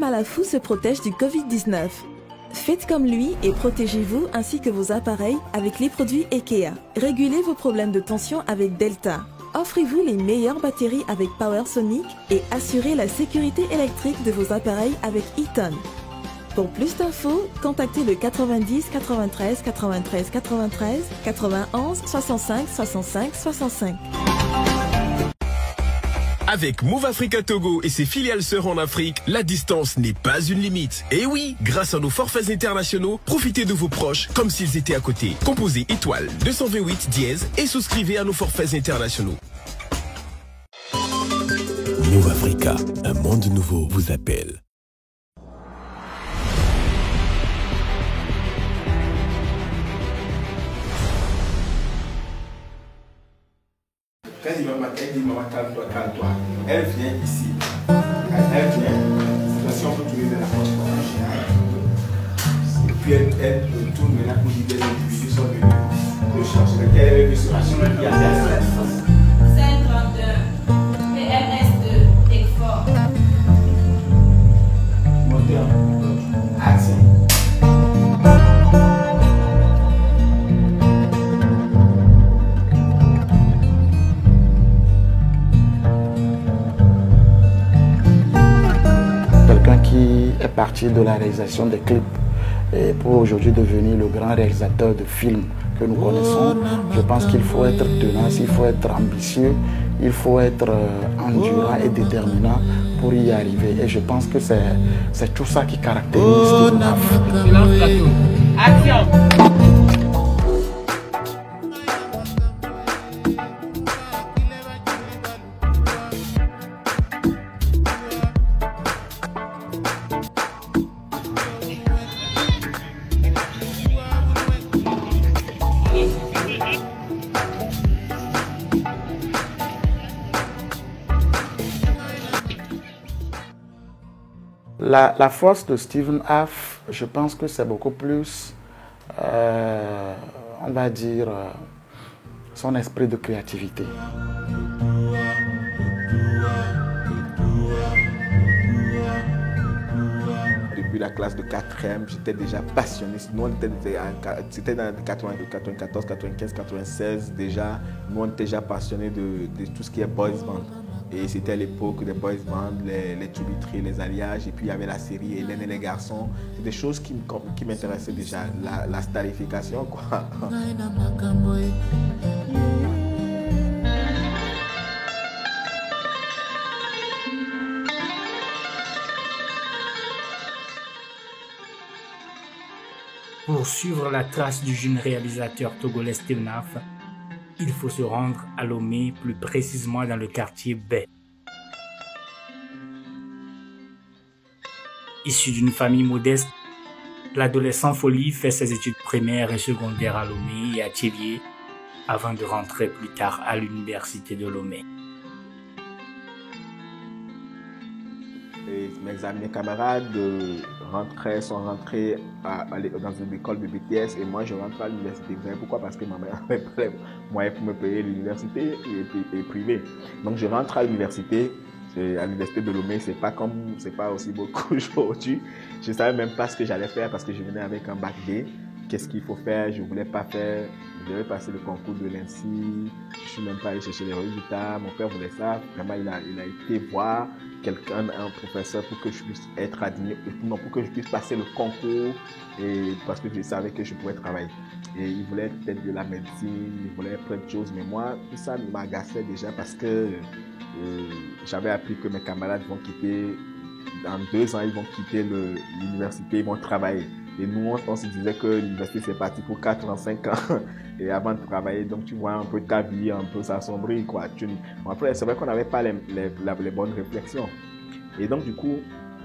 Malafou se protège du Covid-19. Faites comme lui et protégez-vous ainsi que vos appareils avec les produits IKEA. Régulez vos problèmes de tension avec Delta. Offrez-vous les meilleures batteries avec PowerSonic et assurez la sécurité électrique de vos appareils avec Eaton. Pour plus d'infos, contactez le 90 93 93 93 91 65 65 65. Avec Move Africa Togo et ses filiales sœurs en Afrique, la distance n'est pas une limite. Et oui, grâce à nos forfaits internationaux, profitez de vos proches comme s'ils étaient à côté. Composez étoile 228 dièse et souscrivez à nos forfaits internationaux. Move Africa, un monde nouveau vous appelle. Quand il dit maman, calme-toi, calme-toi. Elle vient ici. Elle vient, si on peut trouver de la porte. Et puis elle tourne maintenant pour dire que les individus sont venus de chercher. Quelle est l'inspiration qu'il y a derrière? C'est une grandeur. PRS2, take fort. Moteur. Action. Qui est parti de la réalisation des clips et pour aujourd'hui devenir le grand réalisateur de films que nous connaissons. Je pense qu'il faut être tenace, il faut être ambitieux, il faut être endurant et déterminant pour y arriver. Et je pense que c'est tout ça qui caractérise Steven Af. Action! La force de Steven Af, je pense que c'est beaucoup plus, on va dire, son esprit de créativité. Depuis la classe de 4e, j'étais déjà passionné. Nous, c'était dans 94, 95, 96 déjà. Nous, on était déjà passionnés de tout ce qui est boys band. Et c'était à l'époque des boys band, les Tubitri, les alliages. Et puis il y avait la série Hélène et les garçons. C'est des choses qui m'intéressaient déjà. La starification, quoi. Pour suivre la trace du jeune réalisateur togolais Steven Af, il faut se rendre à Lomé, plus précisément dans le quartier Bay. Issu d'une famille modeste, l'adolescent Folie fait ses études primaires et secondaires à Lomé et à Thiévié avant de rentrer plus tard à l'université de Lomé. Et mes camarades sont rentrés dans une école de BTS et moi je rentre à l'université. Vous savez pourquoi? Parce que ma mère avait pas les moyens pour me payer l'université et privée. Donc je rentre à l'université de Lomé, c'est pas aussi beau qu'aujourd'hui. Je ne savais même pas ce que j'allais faire parce que je venais avec un bac D. Qu'est-ce qu'il faut faire? Je ne voulais pas faire. Je devais passer le concours de l'INSI. Je ne suis même pas allé chercher les résultats. Mon père voulait ça. Vraiment, il a été voir un professeur pour que je puisse être admis, non, pour que je puisse passer le concours et parce que je savais que je pouvais travailler. Et il voulait peut-être de la médecine, il voulait plein de choses. Mais moi, tout ça m'agaçait déjà parce que j'avais appris que mes camarades vont quitter, dans 2 ans, ils vont quitter l'université, ils vont travailler. Et nous, on se disait que l'université, c'est parti pour 4 ans, 5 ans. Et avant de travailler, donc tu vois un peu ta vie, un peu s'assombrir, quoi. Après, c'est vrai qu'on n'avait pas les bonnes réflexions. Et donc, du coup,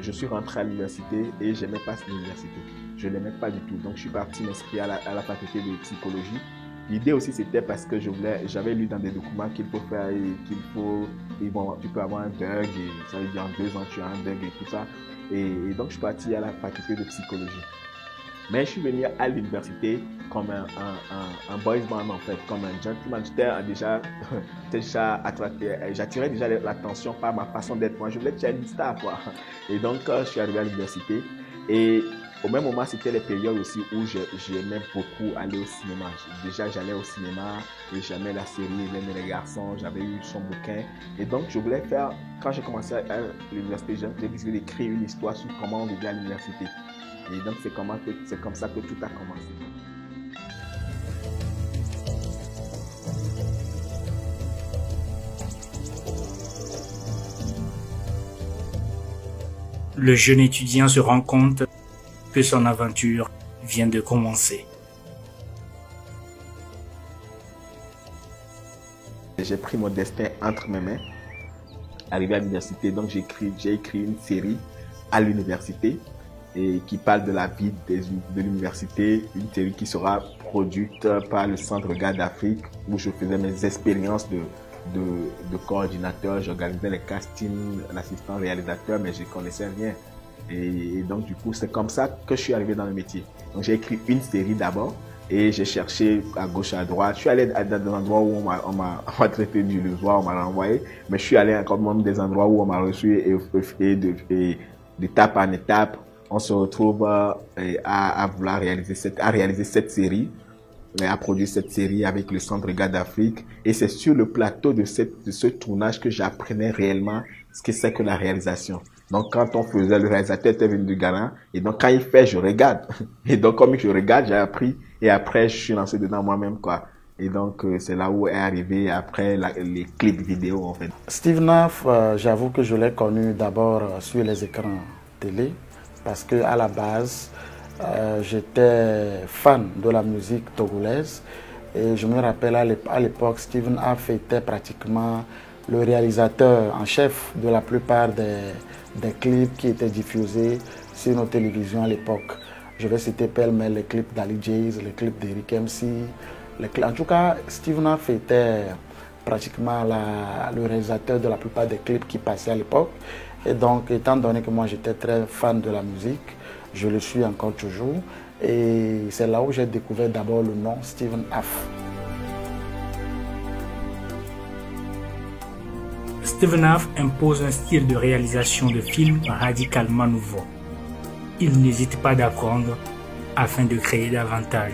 je suis rentré à l'université et je n'aimais pas cette université. Je ne l'aimais pas du tout. Donc, je suis parti m'inscrire à la faculté de psychologie. L'idée aussi, c'était parce que j'avais lu dans des documents qu'il faut faire, tu peux avoir un DUG, et ça veut dire en 2 ans, tu as un DUG et tout ça. Et donc, je suis parti à la faculté de psychologie. Mais je suis venu à l'université comme un boys band en fait, comme un gentleman. Déjà attracté, j'attirais déjà l'attention par ma façon d'être. Moi, je voulais être une star, quoi. Et donc, je suis arrivé à l'université. Et au même moment, c'était les périodes aussi où j'aimais beaucoup aller au cinéma. Déjà, j'allais au cinéma et j'aimais la série Hélène et les garçons. J'avais eu son bouquin. Et donc, je voulais faire, quand j'ai commencé à l'université, j'ai décidé d'écrire une histoire sur comment on vivait à l'université. Et donc, c'est comme ça que tout a commencé. Le jeune étudiant se rend compte que son aventure vient de commencer. J'ai pris mon destin entre mes mains, arrivé à l'université, donc j'ai écrit une série à l'université et qui parle de la vie de l'université, une série qui sera produite par le Centre Regard d'Afrique où je faisais mes expériences de coordinateur, j'organisais les castings, l'assistant réalisateur, mais je ne connaissais rien. Et donc, du coup, c'est comme ça que je suis arrivé dans le métier. Donc, j'ai écrit une série d'abord et j'ai cherché à gauche, à droite. Je suis allé dans des endroits où on m'a traité d'illusoire, on m'a renvoyé, mais je suis allé encore même des endroits où on m'a reçu et d'étape en étape, on se retrouve à vouloir réaliser cette série, à produire cette série avec le Centre Regard d'Afrique. Et c'est sur le plateau de ce tournage que j'apprenais réellement ce que c'est que la réalisation. Donc, quand on faisait, le réalisateur était venu du Ghana. Et donc, quand il fait, je regarde. Et donc, comme je regarde, j'ai appris. Et après, je suis lancé dedans moi-même, quoi. Et donc, c'est là où est arrivé après les clips vidéo, en fait. Steve Naf, j'avoue que je l'ai connu d'abord sur les écrans télé. Parce que à la base, j'étais fan de la musique togolaise. Et je me rappelle à l'époque, Steve Naf était pratiquement le réalisateur en chef de la plupart des clips qui étaient diffusés sur nos télévisions à l'époque. Je vais citer pêle-mêle les clips d'Ali Jays, les clips d'Eric MC. En tout cas, Steve Naf était pratiquement le réalisateur de la plupart des clips qui passaient à l'époque. Et donc, étant donné que moi j'étais très fan de la musique, je le suis encore toujours. Et c'est là où j'ai découvert d'abord le nom Steve Naf. Steve Naf impose un style de réalisation de films radicalement nouveau. Il n'hésite pas d'apprendre afin de créer davantage.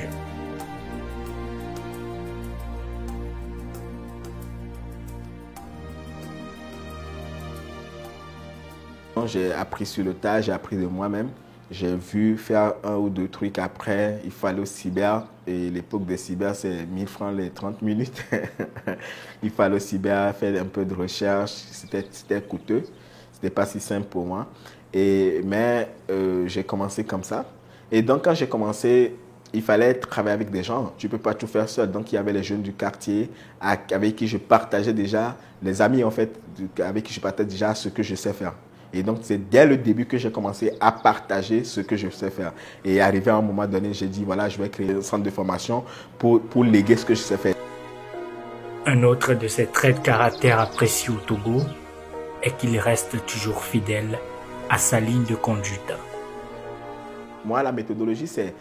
J'ai appris sur le tas, j'ai appris de moi-même. J'ai vu faire un ou deux trucs après. Il fallait au cyber. Et l'époque des cyber, c'est 1000 francs les 30 minutes. Il fallait au cyber faire un peu de recherche. C'était coûteux. C'était pas si simple pour moi. Mais j'ai commencé comme ça. Et donc, quand j'ai commencé, il fallait travailler avec des gens. Tu ne peux pas tout faire seul. Donc, il y avait les jeunes du quartier avec qui je partageais déjà, les amis en fait, avec qui je partageais déjà ce que je sais faire. Et donc, c'est dès le début que j'ai commencé à partager ce que je sais faire. Et arrivé à un moment donné, j'ai dit, voilà, je vais créer un centre de formation pour léguer ce que je sais faire. Un autre de ses traits de caractère appréciés au Togo est qu'il reste toujours fidèle à sa ligne de conduite. Moi, la méthodologie, c'est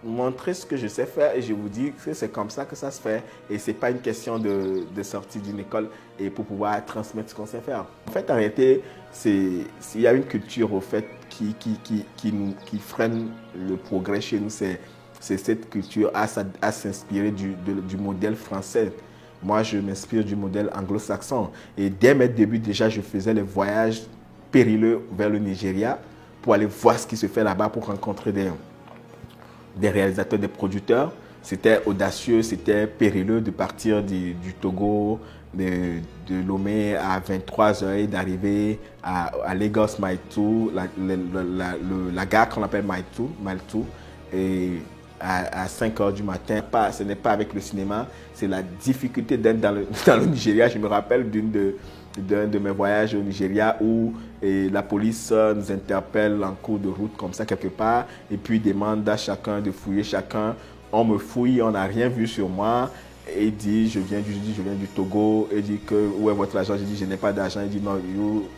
montrer ce que je sais faire et je vous dis que c'est comme ça que ça se fait et c'est pas une question de sortie d'une école et pour pouvoir transmettre ce qu'on sait faire. En fait, en réalité, il y a une culture au fait qui freine le progrès chez nous, c'est cette culture à s'inspirer du modèle français. Moi, je m'inspire du modèle anglo-saxon et dès mes débuts déjà, je faisais les voyages périlleux vers le Nigeria pour aller voir ce qui se fait là-bas pour rencontrer des réalisateurs, des producteurs. C'était audacieux, c'était périlleux de partir du Togo, de Lomé à 23h et d'arriver à Lagos, Maitu, la gare qu'on appelle Maitu, et à 5h du matin. Ce n'est pas avec le cinéma, c'est la difficulté d'être dans le Nigeria. Je me rappelle d'un de mes voyages au Nigeria où la police nous interpelle en cours de route comme ça quelque part et puis demande à chacun de fouiller chacun. On me fouille, on n'a rien vu sur moi Et il dit, je viens du Togo. Il dit que, où est votre argent? J'ai dit, je n'ai pas d'argent. Il dit, non,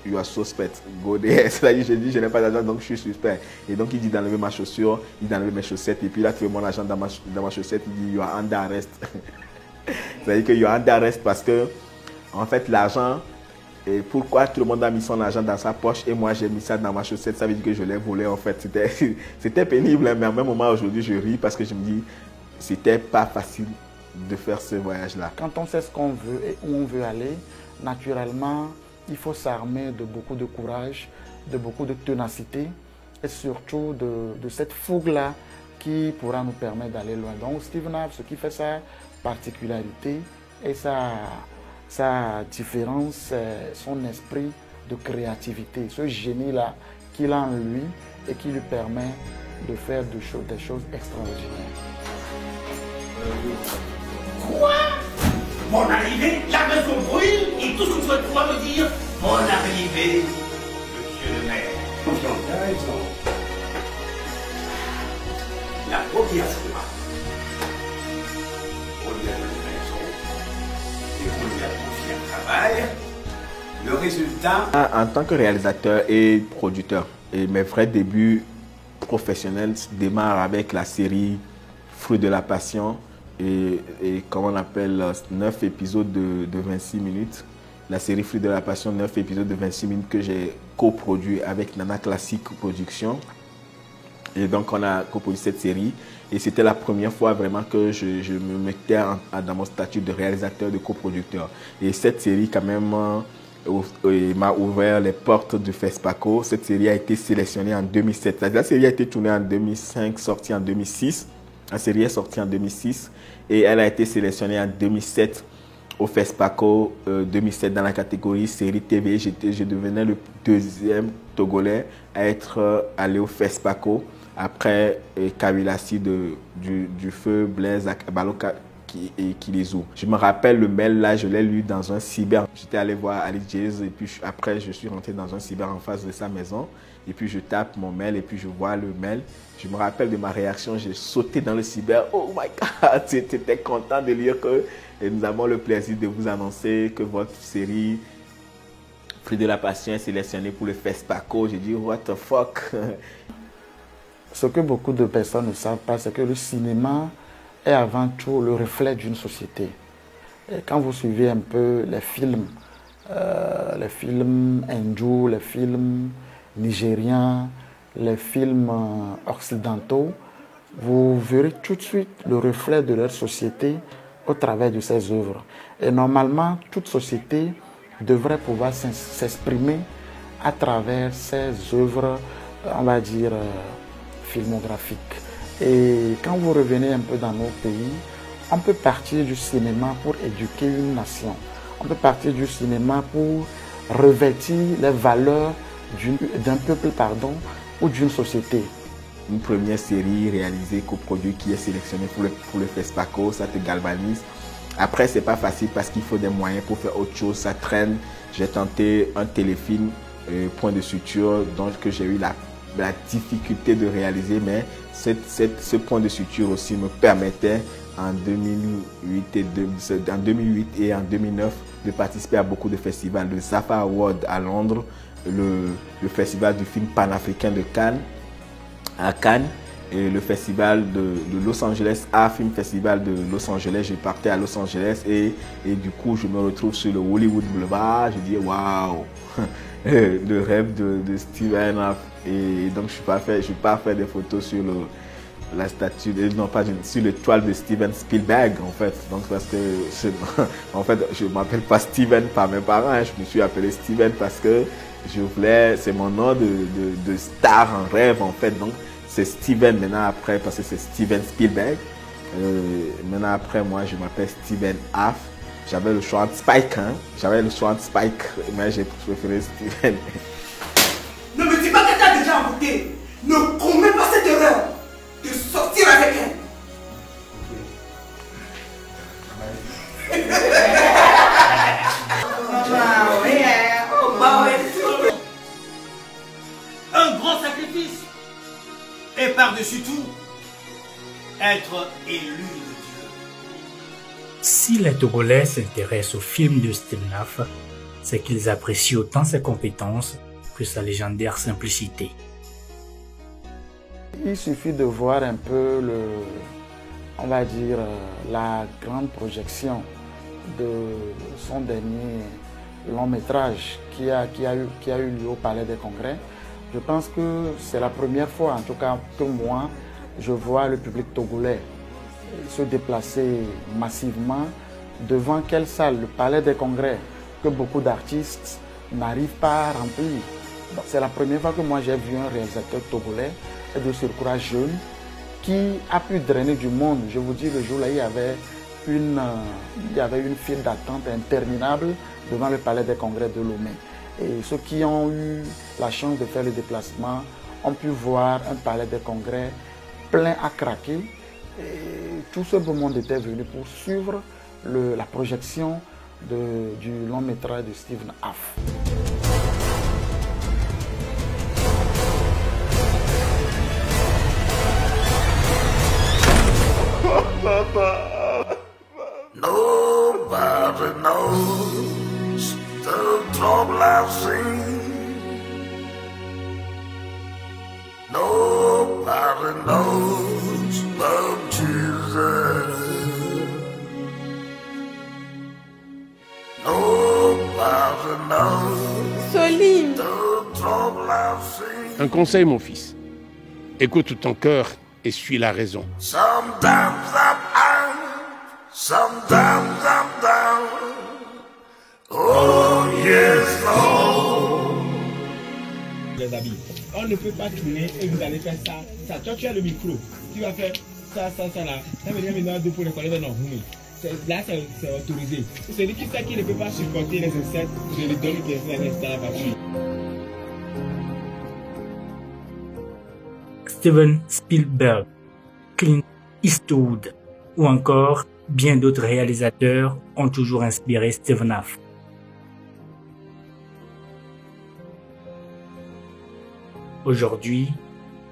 you are suspect. Go there. C'est-à-dire, j'ai dit, je n'ai pas d'argent, donc je suis suspect. Et donc, il dit d'enlever ma chaussure, il dit d'enlever mes chaussettes. Et puis, il a trouvé mon argent dans ma chaussette. Il dit, you are under arrest. C'est-à-dire que you are under arrest parce que, en fait, l'argent, et pourquoi tout le monde a mis son argent dans sa poche et moi j'ai mis ça dans ma chaussette, ça veut dire que je l'ai volé en fait. C'était pénible, mais en même moment aujourd'hui je ris parce que je me dis, c'était pas facile de faire ce voyage-là. Quand on sait ce qu'on veut et où on veut aller, naturellement, il faut s'armer de beaucoup de courage, de beaucoup de ténacité et surtout de cette fougue-là qui pourra nous permettre d'aller loin. Donc Steve Nav, ce qui fait sa particularité et sa différence, son esprit de créativité, ce génie-là qu'il a en lui et qui lui permet de faire des choses extraordinaires. Quoi? Mon arrivée, la maison brûle et tout ce que tu vas pouvoir me dire, mon arrivée, monsieur le maire. La première fois, on lui a donné raison et on lui a confié un travail. Le résultat... En tant que réalisateur et producteur, et mes vrais débuts professionnels démarrent avec la série Fruit de la Passion et comme on appelle 9 épisodes de 26 minutes. La série Fruit de la Passion, 9 épisodes de 26 minutes que j'ai coproduit avec Nana Classique Production. Et donc on a coproduit cette série et c'était la première fois vraiment que je me mettais dans mon statut de réalisateur, de coproducteur. Et cette série quand même m'a ouvert les portes du FESPACO. Cette série a été sélectionnée en 2007. La série a été tournée en 2005, sortie en 2006. La série est sortie en 2006 et elle a été sélectionnée en 2007 au FESPACO 2007 dans la catégorie série TV. Je devenais le deuxième Togolais à être allé au FESPACO après Kawilassi du feu Blaise Baloka et Kilizou. Je me rappelle le mail là, je l'ai lu dans un cyber. J'étais allé voir Ali Jazz et puis après je suis rentré dans un cyber en face de sa maison et puis je tape mon mail et puis je vois le mail. Je me rappelle de ma réaction, j'ai sauté dans le cyber. Oh my God, j'étais content de lire que nous avons le plaisir de vous annoncer que votre série Fruit de la Passion est sélectionnée pour le FESPACO. J'ai dit what the fuck. Ce que beaucoup de personnes ne savent pas, c'est que le cinéma est avant tout le reflet d'une société. Et quand vous suivez un peu les films hindous, les films nigériens, les films occidentaux, vous verrez tout de suite le reflet de leur société au travers de ces œuvres. Et normalement, toute société devrait pouvoir s'exprimer à travers ces œuvres, on va dire, filmographiques. Et quand vous revenez un peu dans nos pays, on peut partir du cinéma pour éduquer une nation. On peut partir du cinéma pour revêtir les valeurs d'un peuple, ou d'une société. Une première série réalisée, coproduite, qui est sélectionnée pour le FESPACO, ça te galvanise. Après, c'est pas facile parce qu'il faut des moyens pour faire autre chose, ça traîne. J'ai tenté un téléfilm, Point de suture, donc que j'ai eu la difficulté de réaliser, mais ce point de suture aussi me permettait en 2008 et en 2009 de participer à beaucoup de festivals. Le Zafa Award à Londres, le festival du film panafricain de Cannes, à Cannes, et le festival de Los Angeles, Film Festival de Los Angeles. Je partais à Los Angeles et du coup je me retrouve sur le Hollywood Boulevard. Je dis waouh, le rêve de Steven. Et donc je ne pas faire des photos sur la statue, non pas sur le toile de Steven Spielberg en fait. Donc parce que en fait je m'appelle pas Steven par mes parents, hein. Je me suis appelé Steven parce que je voulais, c'est mon nom de star en rêve en fait. Donc c'est Steven maintenant après parce que c'est Steven Spielberg. Maintenant après moi je m'appelle Steven Aff. J'avais le choix de Spike, hein. J'avais le choix de Spike, mais j'ai préféré Steven. Ne me dis pas que tu as déjà envoûté. Ne commets pas cette erreur de sortir avec elle. Un grand sacrifice. Et par-dessus tout, être élu de Dieu. Si les Togolais s'intéressent au film de Steve Naff, c'est qu'ils apprécient autant ses compétences que sa légendaire simplicité. Il suffit de voir un peu on va dire, la grande projection de son dernier long métrage qui a eu lieu au Palais des Congrès. Je pense que c'est la première fois, en tout cas que moi, je vois le public togolais se déplacer massivement devant quelle salle? Le Palais des Congrès, que beaucoup d'artistes n'arrivent pas à remplir. C'est la première fois que moi j'ai vu un réalisateur togolais et de surcroît jeune qui a pu drainer du monde. Je vous dis, le jour-là, il y avait une file d'attente interminable devant le Palais des Congrès de Lomé. Et ceux qui ont eu la chance de faire le déplacement ont pu voir un Palais des Congrès plein à craquer. Et tout ce beau monde était venu pour suivre la projection du long métrage de Steve Naff. Nobody knows the trouble I've seen. Nobody knows the Jesus. Nobody knows Solim. the trouble I've seen. Un conseil, mon fils. Écoute ton cœur et suis la raison. Sometimes I'm out, sometimes I'm down. Oh yes, Lord. Les habits. On ne peut pas tourner et vous allez faire ça. Toi, tu as le micro. Tu vas faire ça là. Ça veut dire maintenant deux pour les collègues non. Là, c'est autorisé. Celui qui sait qu'il ne peut pas supporter les insectes, je lui donne une insecte à la voiture. Steven Spielberg, Clint Eastwood ou encore bien d'autres réalisateurs ont toujours inspiré Steve Naff. Aujourd'hui,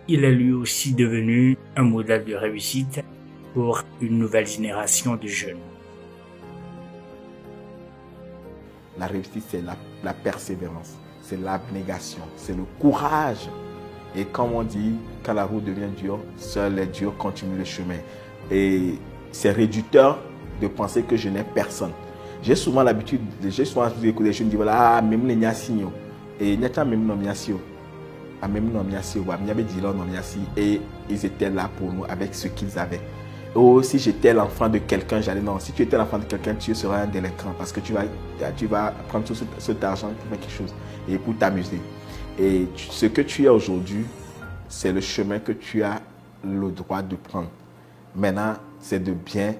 il est lui aussi devenu un modèle de réussite pour une nouvelle génération de jeunes. La réussite, c'est la persévérance, c'est l'abnégation, c'est le courage. Et comme on dit, quand la route devient dure, seuls les durs continuent le chemin. Et c'est réducteur de penser que je n'ai personne. J'ai souvent l'habitude, d'écouter les jeunes dire voilà, même les niasignos. Et n'y a pas même non niasio. Et ils étaient là pour nous avec ce qu'ils avaient. Oh, si j'étais l'enfant de quelqu'un, j'allais non. Si tu étais l'enfant de quelqu'un, tu seras un délinquant parce que tu vas prendre tout cet argent pour faire quelque chose et pour t'amuser. Et ce que tu es aujourd'hui, c'est le chemin que tu as le droit de prendre. Maintenant, c'est de bien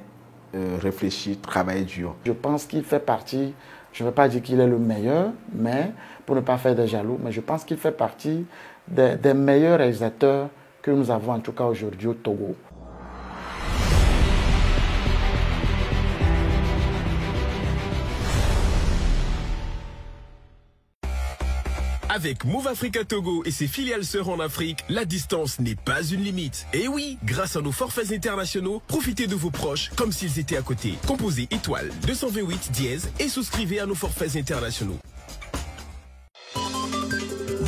réfléchir, travailler dur. Je pense qu'il fait partie, je ne veux pas dire qu'il est le meilleur, mais pour ne pas faire de jaloux, mais je pense qu'il fait partie des meilleurs réalisateurs que nous avons en tout cas aujourd'hui au Togo. Avec Move Africa Togo et ses filiales sœurs en Afrique, la distance n'est pas une limite. Et oui, grâce à nos forfaits internationaux, profitez de vos proches comme s'ils étaient à côté. Composez étoile 228 dièse et souscrivez à nos forfaits internationaux.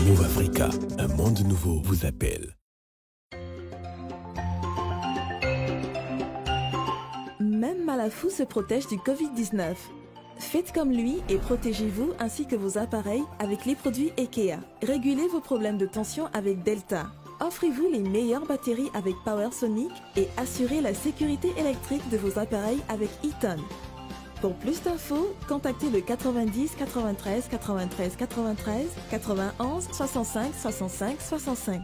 Move Africa, un monde nouveau vous appelle. Même Malafou se protège du Covid-19. Faites comme lui et protégez-vous ainsi que vos appareils avec les produits IKEA. Régulez vos problèmes de tension avec Delta. Offrez-vous les meilleures batteries avec PowerSonic et assurez la sécurité électrique de vos appareils avec Eaton. Pour plus d'infos, contactez le 90 93 93 93 91 65 65 65.